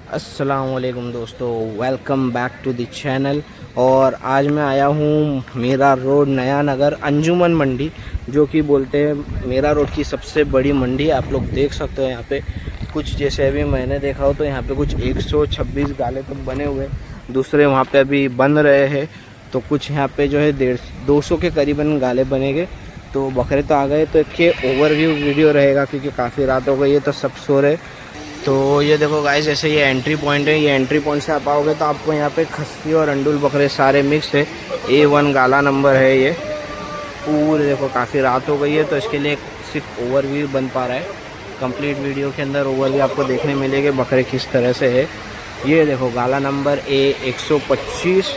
अस्सलाम वालेकुम दोस्तों, welcome back to the channel. और आज मैं आया हूँ मीरा रोड नया नगर अंजुमन मंडी, जो कि बोलते हैं मीरा रोड की सबसे बड़ी मंडी। आप लोग देख सकते हो यहाँ पे कुछ, जैसे अभी मैंने देखा हो तो यहाँ पे कुछ 126 गाले तक बने हुए, दूसरे वहाँ पे अभी बन रहे हैं। तो कुछ यहाँ पे जो है 200 के करीबन गाले बनेंगे। तो बकरे तो आ गए, तो एक ओवरव्यू वीडियो रहेगा क्योंकि काफ़ी रात हो गई है तो सब सो रहे। तो ये देखो गाइस, जैसे ये एंट्री पॉइंट है, ये एंट्री पॉइंट से आप आओगे तो आपको यहाँ पे खस्सी और अंडुल बकरे सारे मिक्स है। A1 गाला नंबर है ये पूरे। देखो काफ़ी रात हो गई है तो इसके लिए सिर्फ ओवरव्यू बन पा रहा है। कंप्लीट वीडियो के अंदर ओवरव्यू आपको देखने मिलेंगे बकरे किस तरह से है। ये देखो गाला नंबर A125,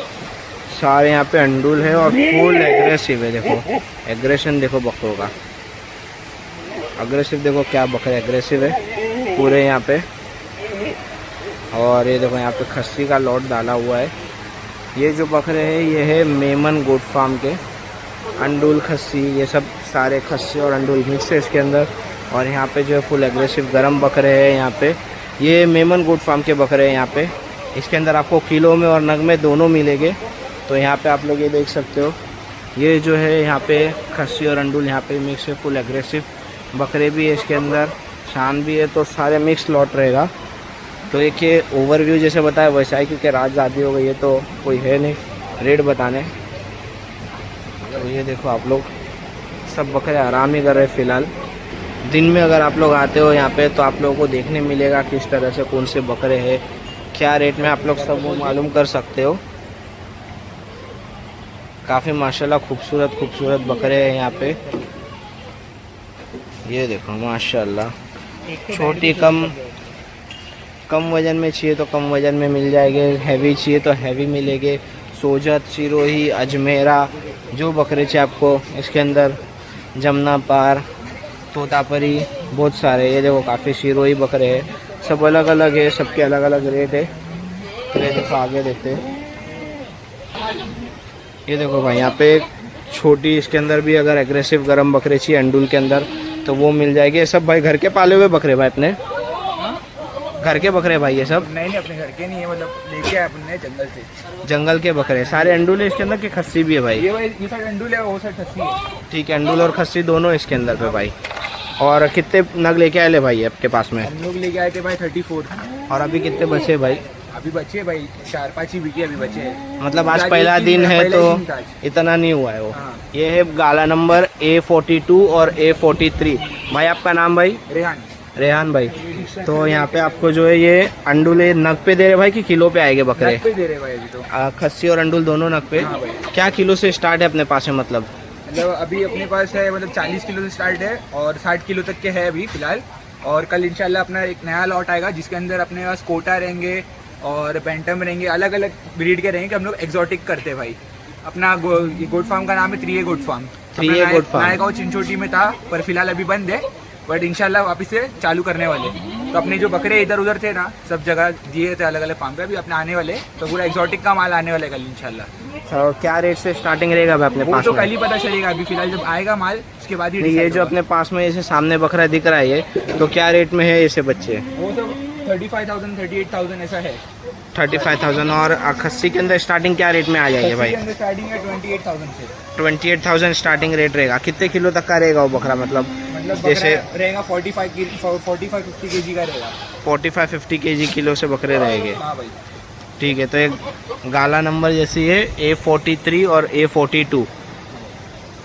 सारे यहाँ पे अंडुल है और फुल एग्रेसिव है। देखो एग्रेशन देखो बकरों का, अग्रेसिव देखो क्या बकरे एग्रेसिव है पूरे यहाँ पे। और ये देखो यहाँ पे खस्सी का लॉट डाला हुआ है। ये जो बकरे हैं ये है मेमन गोट फार्म के। अंडुल खस्सी ये सब सारे खस्सी और अंडुल मिक्स है इसके अंदर। और यहाँ पे जो है फुल एग्रेसिव गरम बकरे हैं यहाँ पे। ये मेमन गोट फार्म के बकरे हैं यहाँ पे। इसके अंदर आपको किलो में और नग में दोनों मिलेंगे। तो यहाँ पे आप लोग ये देख सकते हो, ये जो है यहाँ पे खस्सी और अंडुल यहाँ पे मिक्स है, फुल एग्रेसिव बकरे भी है इसके अंदर, शान भी है, तो सारे मिक्स लॉट रहेगा। तो एक ये ओवरव्यू जैसे बताया वैसा है, क्योंकि रात ज़्यादा हो गई है तो कोई है नहीं रेट बताने। तो ये देखो आप लोग सब बकरे आराम ही कर रहे हैं फ़िलहाल। दिन में अगर आप लोग आते हो यहाँ पे तो आप लोगों को देखने मिलेगा किस तरह से कौन से बकरे हैं, क्या रेट में, आप लोग सब वो मालूम कर सकते हो। काफ़ी माशाल्लाह खूबसूरत खूबसूरत बकरे हैं यहाँ पे। ये देखो माशाल्लाह, छोटी कम वज़न में चाहिए तो कम वज़न में मिल जाएंगे, हैवी चाहिए तो हैवी मिलेंगे। सोजत, सिरोही, अजमेरा, जो बकरे चाहिए आपको इसके अंदर, जमुना पार, तोतापरी, बहुत सारे। ये देखो काफ़ी सिरोही बकरे हैं, सब अलग अलग है, सबके अलग अलग रेट है। तो ये देखो आगे देखते हैं। ये देखो भाई यहाँ पे छोटी, इसके अंदर भी अगर एग्रेसिव गरम बकरे चाहिए अंडुल के अंदर तो वो मिल जाएगी। ये सब भाई घर के पाले हुए बकरे भाई, अपने घर के बकरे भाई ये सब? नहीं अपने घर के नहीं है, मतलब लेके आए अपने जंगल से। जंगल के बकरे सारे अंडुल है इसके अंदर, की खस्सी भी है भाई? ये साइड अंडुल है, वो साइड खस्सी है। ठीक है, अंडुल और खस्सी दोनों इसके अंदर पे भाई। और कितने नग लेके आए ले भाई आपके पास में? हम लोग लेके आए थे भाई 34। और अभी कितने बचे भाई? अभी बचे भाई 4-5 ही बिके अभी बचे हैं। मतलब आज पहला दिन है तो इतना नहीं हुआ है वो। हाँ। ये है गाला नंबर A42 और A43। भाई आपका नाम भाई? रेहान भाई। तो यहाँ पे आपको जो है ये अंडुल नग पे दे रहे भाई कि किलो पे आएंगे बकरे? नग पे दे रहे भाई अभी तो। खस्सी और अंडुल दोनों नग पे? हाँ भाई। क्या किलो से स्टार्ट है अपने पास में? मतलब अभी अपने पास है, मतलब 40 किलो से स्टार्ट है और 60 किलो तक के है अभी फिलहाल। और कल इंशाल्लाह अपना एक नया लॉट आएगा जिसके अंदर अपने पास कोटा रहेंगे और पेंटम रहेंगे, अलग अलग ब्रीड के रहेंगे। हम लोग एक्सोटिक करते हैं भाई। अपना गोट फार्म का नाम है 3A goat farm. 3A goat farm Naigaon Chinchoti में था पर फिलहाल अभी बंद है, बट इंशाल्लाह वापस से चालू करने वाले। तो अपने जो बकरे इधर उधर थे ना, सब जगह दिए थे अलग अलग फार्म पे, अभी अपने आने वाले, तो पूरा एक्सोटिक का माल आने वाला है कल इंशाल्लाह। तो क्या रेट से स्टार्टिंग रहेगा भाई अपने पास तो में? कल ही पता चलेगा, अभी फिलहाल जब आएगा माल उसके बाद ही। ये जो अपने पास में जैसे सामने बकरा दिख रहा है ये, तो क्या रेट में है ऐसे बच्चे? वो सब 35,000 38,000 ऐसा है। 35,000। और खस्सी के अंदर स्टार्टिंग क्या रेट में आ जाएगी भाई? स्टार्टिंग है 28,000 से। 28,000 स्टार्टिंग रेट रहेगा। कितने किलो तक का रहेगा वो बकरा? मतलब जैसे रहेगा 45-50 kg का रहेगा। 45-50 kg किलो से बकरे रहेंगे? हाँ भाई। ठीक है। तो एक गाला नंबर जैसी है A43 और A42।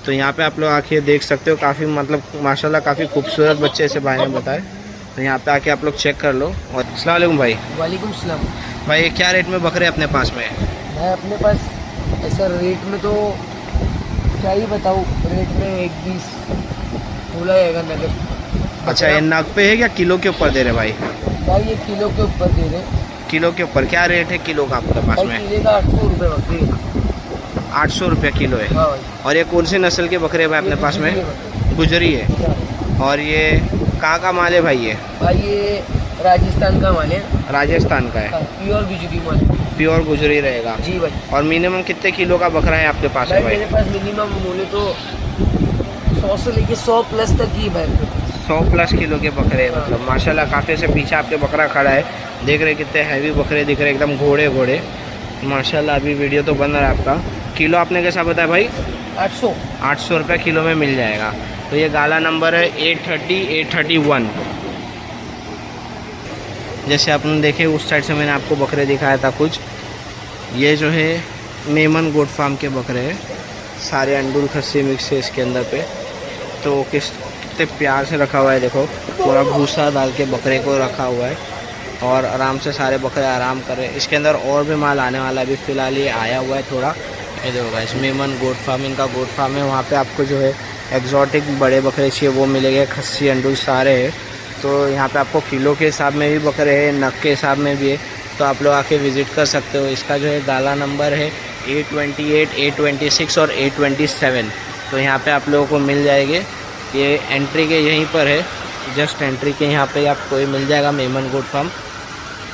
तो यहाँ पे आप लोग आके देख सकते हो, काफ़ी मतलब माशाल्लाह काफ़ी खूबसूरत बच्चे ऐसे भाई ने बताए। तो यहाँ पे आके आप लोग चेक कर लो। और अस्सलाम वालेकुम भाई। वालेकुम सलाम भाई क्या रेट में बकरे अपने पास में है? भाई अपने पास ऐसा रेट में तो क्या ही बताऊँ, रेट में 1-20 बोला जाएगा नगद। अच्छा, ये नग पे है क्या किलो के ऊपर दे रहे भाई? भाई ये किलो के ऊपर दे रहे। किलो के ऊपर क्या रेट है किलो का आपके पास भाई में? किले का 800 रुपये बकरी। 800 रुपये किलो है। हाँ भाई। और ये कौन सी नस्ल के बकरे भाई अपने पास में? गुजरी है। और ये कहाँ का माल है भाई ये? भाई ये राजस्थान का माल है। राजस्थान का है? प्योर गुजरी माल। प्योर गुजरी रहेगा जी भाई। और मिनिमम कितने किलो का बकरा है आपके पास में भाई? मेरे पास मिनिमम बोले तो 100 से लेके 100 प्लस तक ही भाई। 100+ किलो के बकरे हैं, मतलब माशाल्लाह। काफ़ी से पीछे आपके बकरा खड़ा है, देख रहे कितने हैवी बकरे दिख रहे, एकदम घोड़े घोड़े माशाल्लाह। अभी वीडियो तो बन रहा है आपका। किलो आपने कैसा बताया भाई? 800 रुपये किलो में मिल जाएगा। तो ये गाला नंबर है 830 831। जैसे आपने देखे उस साइड से मैंने आपको बकरे दिखाया था कुछ, ये जो है मेमन गोट फार्म के बकरे हैं, सारे अंडुल खस्सी मिक्स है इसके अंदर पे। तो कितने प्यार से रखा हुआ है, देखो पूरा भूसा डाल के बकरे को रखा हुआ है और आराम से सारे बकरे आराम कर रहे हैं। इसके अंदर और भी माल आने वाला है, अभी फ़िलहाल ये आया हुआ है थोड़ा। ये देखो गाइस, मेमन गोट फार्म इनका गोट फार्म है। वहाँ पे आपको जो है एग्जॉटिक बड़े बकरे चाहिए वो मिलेंगे, खस्सी अंडुल सारे हैं। तो यहाँ पे आपको किलो के हिसाब में भी बकरे हैं, नग के हिसाब में भी है, तो आप लोग आके विज़िट कर सकते हो। इसका जो है गाला नंबर है 828 826 और 827। तो यहाँ पे आप लोगों को मिल जाएंगे। ये एंट्री के यहीं पर है, जस्ट एंट्री के यहाँ पे आपको ये मिल जाएगा मेमन गोट फार्म,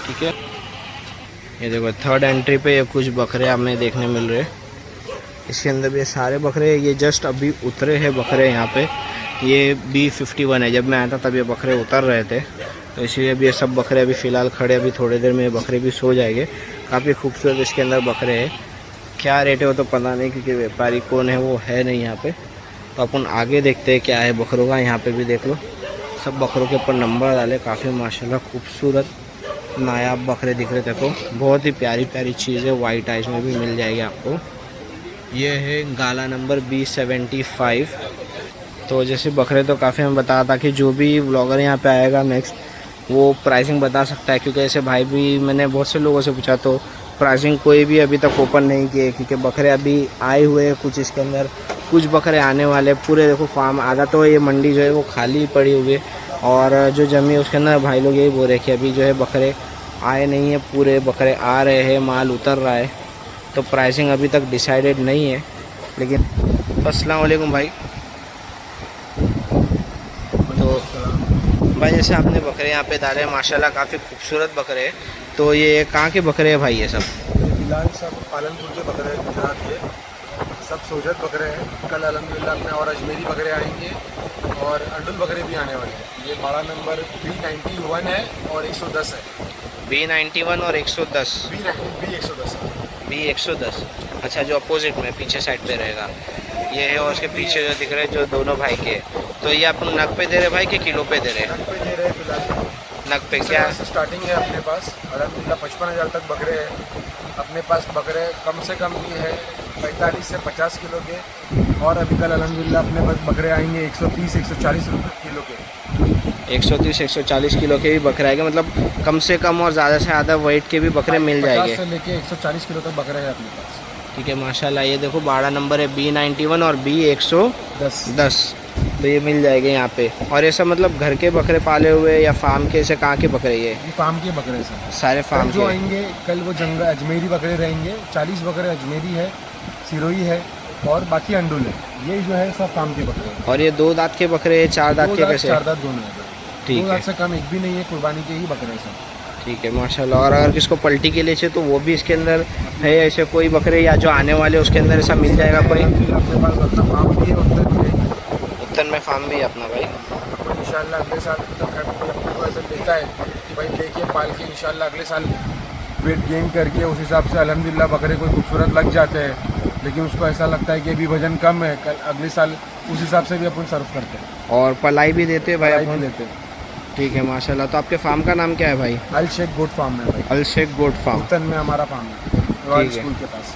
ठीक है। ये देखो थर्ड एंट्री पे ये कुछ बकरे हमें देखने मिल रहे हैं। इसके अंदर भी ये सारे बकरे, ये जस्ट अभी उतरे हैं बकरे यहाँ पे। ये B51 है, जब मैं आया था तब ये बकरे उतर रहे थे, तो इसलिए अभी ये सब बकरे अभी फ़िलहाल खड़े। अभी थोड़ी देर में ये बकरे भी सो जाएंगे। काफ़ी खूबसूरत इसके अंदर बकरे हैं। क्या रेट है वो तो पता नहीं, क्योंकि व्यापारी कौन है वो है नहीं यहाँ पे। तो अपन आगे देखते हैं क्या है बकरों का। यहाँ पे भी देख लो, सब बकरों के ऊपर नंबर डाले, काफ़ी माशाल्लाह खूबसूरत नायाब बकरे दिख रहे। देखो बहुत ही प्यारी प्यारी चीज़ है, वाइट आइज में भी मिल जाएगी आपको। ये है गाला नंबर B75। तो जैसे बकरे तो काफ़ी मैं बताया था कि जो भी व्लॉगर यहाँ पे आएगा नेक्स्ट वो प्राइसिंग बता सकता है, क्योंकि ऐसे भाई भी मैंने बहुत से लोगों से पूछा तो प्राइसिंग कोई भी अभी तक ओपन नहीं किए, क्योंकि बकरे अभी आए हुए हैं कुछ, इसके अंदर कुछ बकरे आने वाले। पूरे देखो फार्म आधा तो ये मंडी जो है वो खाली पड़ी हुई है, और जो जमी उसके अंदर भाई लोग यही बोल रहे कि अभी जो है बकरे आए नहीं है, पूरे बकरे आ रहे हैं, माल उतर रहा है। तो प्राइसिंग अभी तक डिसाइडेड नहीं है, लेकिन अस्सलाम वालेकुम भाई। तो भाई जैसे आपने बकरे यहाँ पे डाले माशाल्लाह काफ़ी खूबसूरत बकरे हैं, तो ये कहाँ के बकरे हैं भाई? ये सब फिलहाल सब पालनपुर के बकरे हैं, गुजरात के सब सोजत बकरे हैं। कल अल्हम्दुलिल्लाह अपने और अजमेरी बकरे आएंगे और अंडुल बकरे भी आने वाले हैं। ये बाड़ा नंबर B91 है और 110 है। B91 और 110। B110 है। B110, अच्छा, जो अपोजिट में पीछे साइड पे रहेगा ये है। और उसके पीछे जो दिख रहे हैं जो दोनों भाई के, तो ये आप नग पे दे रहे भाई कि किलो पे दे रहे हैं? नग पे दे रहे हैं फिलहाल। नग पे क्या स्टार्टिंग है अपने पास अल्हम्दुलिल्लाह 55,000 तक बकरे हैं अपने पास। बकरे कम से कम भी है 45 से 50 किलो के, और अभी कल अल्हम्दुलिल्लाह अपने पास बकरे आएंगे 130 140 रुपये किलो के। 130 140 किलो के भी बकरे आएंगे, मतलब कम से कम और ज़्यादा से ज़्यादा वेट के भी बकरे मिल जाएंगे। 50 से लेके 140 किलो तक बकरे हैं अपने पास, ठीक है माशाल्लाह। ये देखो बाड़ा नंबर है B91 और B110, तो ये मिल जाएंगे यहाँ पे। और ये सब मतलब घर के बकरे पाले हुए या फार्म के, से कहाँ के बकरे? ये फार्म के बकरे सर, सारे फार्म जो के आएंगे कल वो जंगल अजमेरी बकरे रहेंगे। 40 बकरे अजमेरी है, सिरोही है और बाकी अंडुल है। ये जो है सब फार्म के बकरे हैं। और ये 2 दांत के बकरे हैं, 4 दांत के कैसे? 4 दांत दोनों है। ठीक 2 है, दांत से कम एक भी नहीं है, कुर्बानी के ही बकरे हैं सब। ठीक है माशाल्लाह। और अगर किसको पलटी के लिए चाहिए तो वो भी इसके अंदर है, ऐसे कोई बकरे या जो आने वाले उसके अंदर ऐसा मिल जाएगा कोई? अपने पास अपना फार्म भी है, उत्तर में फार्म भी है अपना भाई। इंशाल्लाह अगले साल तक अपने को ऐसा देता है कि भाई लेके पाल के इंशाल्लाह अगले साल वेट गेन करके उस हिसाब से अल्हम्दुलिल्लाह बकरे कोई खूबसूरत लग जाते हैं, लेकिन उसको ऐसा लगता है कि अभी वजन कम है, कल अगले साल उस हिसाब से भी अपन सर्व करते हैं और पलाई भी देते हैं भाई अपन? देते हैं। ठीक है माशाल्लाह। तो आपके फार्म का नाम क्या है भाई? अल शेख गोट फार्म है भाई, अल शेख गोट फार्म उत्तन में हमारा फार्म है, रॉयल ठीक है। स्कूल के पास।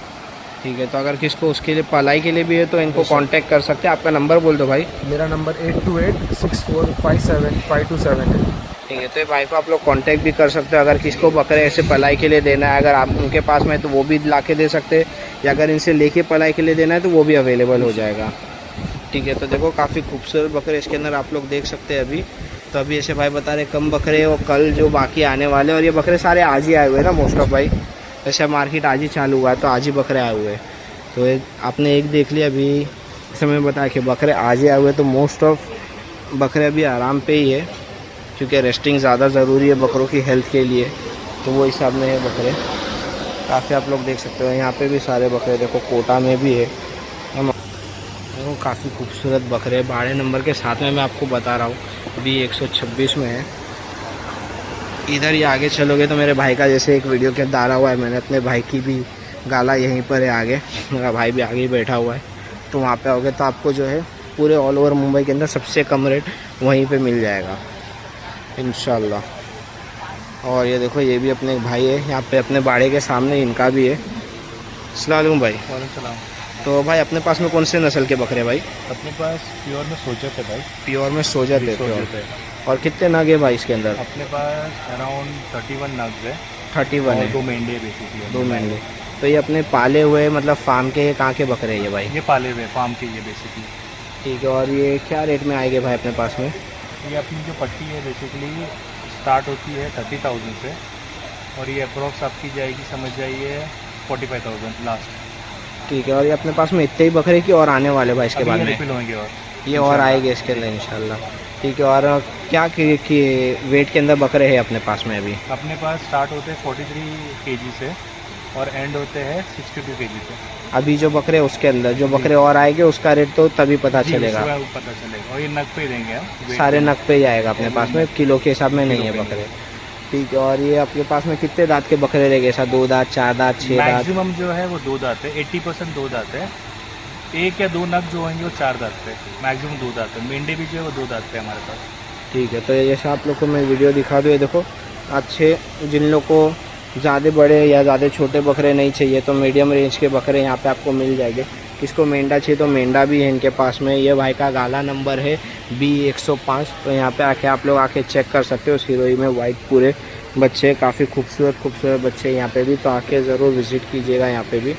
ठीक है, तो अगर किसको उसके लिए पलाई के लिए भी है तो इनको कांटेक्ट कर सकते हैं। आपका नंबर बोल दो भाई। मेरा नंबर 8286457527 है। ठीक है, तो ये भाई को आप लोग कांटेक्ट भी कर सकते हो। अगर किसको बकरे ऐसे पलाई के लिए देना है, अगर आप उनके पास में तो वो भी ला के दे सकते हैं, या अगर इनसे लेके पलाई के लिए देना है तो वो भी अवेलेबल हो जाएगा। ठीक है, तो देखो काफ़ी खूबसूरत बकरे इसके अंदर आप लोग देख सकते हैं अभी। तो अभी ऐसे भाई बता रहे कम बकरे और कल जो बाकी आने वाले, और ये बकरे सारे आज ही आए हुए हैं ना मोस्ट ऑफ भाई, जैसे मार्केट आज ही चालू हुआ है तो आज ही बकरे आए हुए हैं। तो आपने एक देख लिया अभी, जैसे मैं बताया कि बकरे आज ही आए हुए हैं, तो मोस्ट ऑफ बकरे अभी आराम पे ही है, क्योंकि रेस्टिंग ज़्यादा ज़रूरी है बकरों की हेल्थ के लिए, तो वो हिसाब में है बकरे। काफ़ी आप लोग देख सकते हो यहाँ पे भी सारे बकरे, देखो कोटा में भी है, देखो काफ़ी खूबसूरत बकरे बाड़े नंबर के साथ में मैं आपको बता रहा हूँ B126 में है। इधर ही आगे चलोगे तो मेरे भाई का जैसे एक वीडियो के डाला हुआ है मैंने, अपने भाई की भी गाला यहीं पर है आगे, मेरा भाई भी आगे ही बैठा हुआ है। तो वहाँ पे आओगे तो आपको जो है पूरे ऑल ओवर मुंबई के अंदर सबसे कम रेट वहीं पे मिल जाएगा इंशाल्लाह। और ये देखो ये भी अपने भाई है यहाँ पे अपने बाड़े के सामने, इनका भी है। अस्सलाम वालेकुम भाई। वालेकुम। तो भाई अपने पास में कौन से नस्ल के बकरे भाई? अपने पास प्योर में सोजत है भाई। प्योर में सोजत है। सोजत है। और कितने नग है भाई इसके अंदर? अपने पास अराउंड 31 नग्स है। 31 है। 2 मेंढे बेसिकली। 2 मेंढे। तो ये अपने पाले हुए मतलब फार्म के कहाँ के बकरे हैं ये भाई? ये पाले हुए फार्म के ये बेसिकली। ठीक है। और ये क्या रेट में आएंगे भाई अपने पास में? ये अपनी जो पट्टी है बेसिकली स्टार्ट होती है 30,000 से और ये अप्रोक्स आपकी जाएगी समझ जाइए 45,000 लास्ट। ठीक है। और ये अपने पास में इतने ही बकरे की और आने वाले भाई इसके बाद में? रिफिल होंगे और ये और आएंगे इसके अंदर इंशाल्लाह। ठीक है। और क्या कि वेट के अंदर बकरे हैं अपने पास में अभी? अपने पास स्टार्ट होते हैं 43 kg से और एंड होते हैं 62 kg से। अभी जो बकरे उसके अंदर जो बकरे और आएंगे उसका रेट तो तभी पता चलेगा। पता चलेगा। और ये नग पे देंगे हम, सारे नग पे ही आएगा अपने पास में, किलो के हिसाब में नहीं है बकरे। ठीक है। और ये आपके पास में कितने दांत के बकरे रहेंगे? ऐसा 2 दांत, 4 दांत, 6 दांत? मैक्सिमम जो है वो 2 दांत है। 80% 2 दांत है। 1 या 2 नग जो होंगे वो 4 दांत पे, मैक्सिमम 2 दांत है। मेंढे भी जो है वो 2 दांत पे हमारे पास। ठीक है। तो ये जैसे आप लोग को मैं वीडियो दिखा दूँ, ये देखो अच्छे, जिन लोग को ज़्यादा बड़े या ज़्यादा छोटे बकरे नहीं चाहिए तो मीडियम रेंज के बकरे यहाँ पे आपको मिल जाएंगे। किसको मेंढा चाहिए तो मेंढा भी है इनके पास में। ये भाई का गाला नंबर है B105। तो यहाँ पे आके आप लोग आके चेक कर सकते हो। सिरोही में वाइट पूरे बच्चे, काफ़ी खूबसूरत बच्चे यहाँ पे भी, तो आके ज़रूर विज़िट कीजिएगा यहाँ पे भी।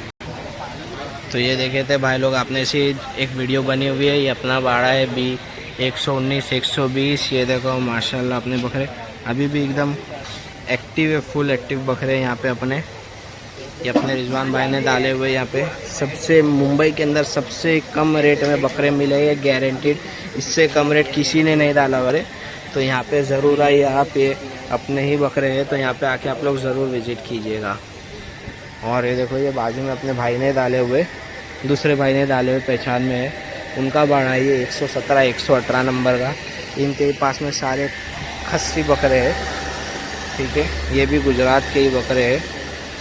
तो ये देखे थे भाई लोग, आपने से एक वीडियो बनी हुई है, ये अपना बाड़ा है B119 120। ये देखो माशाल्लाह अपने बकरे अभी भी एकदम एक्टिव है, फुल एक्टिव बकरे यहाँ पे अपने। ये अपने रिजवान भाई ने डाले हुए यहाँ पे सबसे मुंबई के अंदर सबसे कम रेट में बकरे मिले हैं गारंटीड। इससे कम रेट किसी ने नहीं डाला बड़े। तो यहाँ पे ज़रूर आइए, यहाँ पे अपने ही बकरे हैं तो यहाँ पे आके आप लोग ज़रूर विज़िट कीजिएगा। और ये देखो ये बाजू में अपने भाई ने डाले हुए, दूसरे भाई ने डाले हुए पहचान में है, उनका बाड़ा ये 117 118 नंबर का। इनके पास में सारे खस्सी बकरे हैं। ठीक है। ये भी गुजरात के ही बकरे हैं,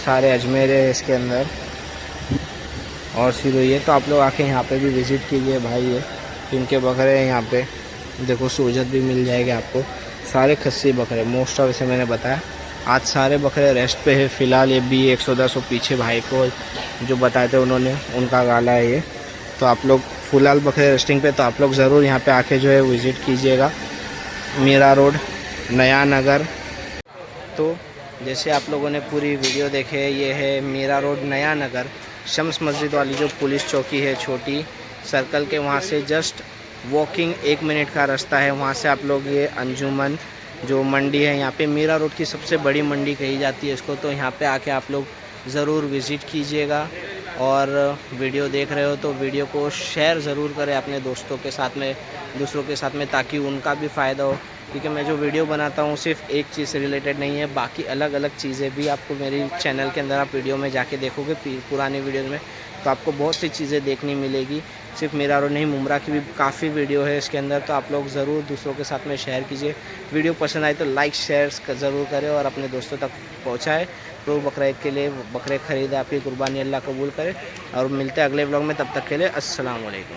सारे अजमेर है इसके अंदर और सिरोही है। तो आप लोग आके यहाँ पे भी विज़िट कीजिए भाई। ये इनके बकरे हैं यहाँ पे, देखो सोजत भी मिल जाएगा आपको। सारे खस्सी बकरे मोस्ट ऑफ, इसे मैंने बताया आज सारे बकरे रेस्ट पे है फ़िलहाल। ये B110 और पीछे भाई को जो बताए थे उन्होंने, उनका गाला है ये। तो आप लोग फ़िलहाल बकरे रेस्टिंग पे, तो आप लोग ज़रूर यहाँ पे आके जो है विज़िट कीजिएगा। मीरा रोड नया नगर। तो जैसे आप लोगों ने पूरी वीडियो देखे, ये है मीरा रोड नया नगर, शम्स मस्जिद वाली जो पुलिस चौकी है छोटी सर्कल के, वहाँ से जस्ट वॉकिंग 1 मिनट का रास्ता है। वहाँ से आप लोग ये अंजुमन जो मंडी है, यहाँ पे मीरा रोड की सबसे बड़ी मंडी कही जाती है इसको। तो यहाँ पे आके आप लोग ज़रूर विज़िट कीजिएगा। और वीडियो देख रहे हो तो वीडियो को शेयर ज़रूर करें अपने दोस्तों के साथ में, दूसरों के साथ में, ताकि उनका भी फ़ायदा हो। क्योंकि मैं जो वीडियो बनाता हूँ सिर्फ एक चीज़ से रिलेटेड नहीं है, बाकी अलग अलग चीज़ें भी आपको मेरी चैनल के अंदर आप वीडियो में जाके देखोगे पुरानी वीडियो में, तो आपको बहुत सी चीज़ें देखने मिलेगी। सिर्फ मेरा रोड नहीं, मुमरा की भी काफ़ी वीडियो है इसके अंदर। तो आप लोग ज़रूर दूसरों के साथ में शेयर कीजिए। वीडियो पसंद आए तो लाइक शेयर ज़रूर करें और अपने दोस्तों तक पहुँचाएँ। तो बकरा ईद के लिए बकरे ख़रीदे, आपकी कुर्बानी अल्लाह कबूल करे। और मिलते हैं अगले व्लॉग में, तब तक के लिए अस्सलाम वालेकुम।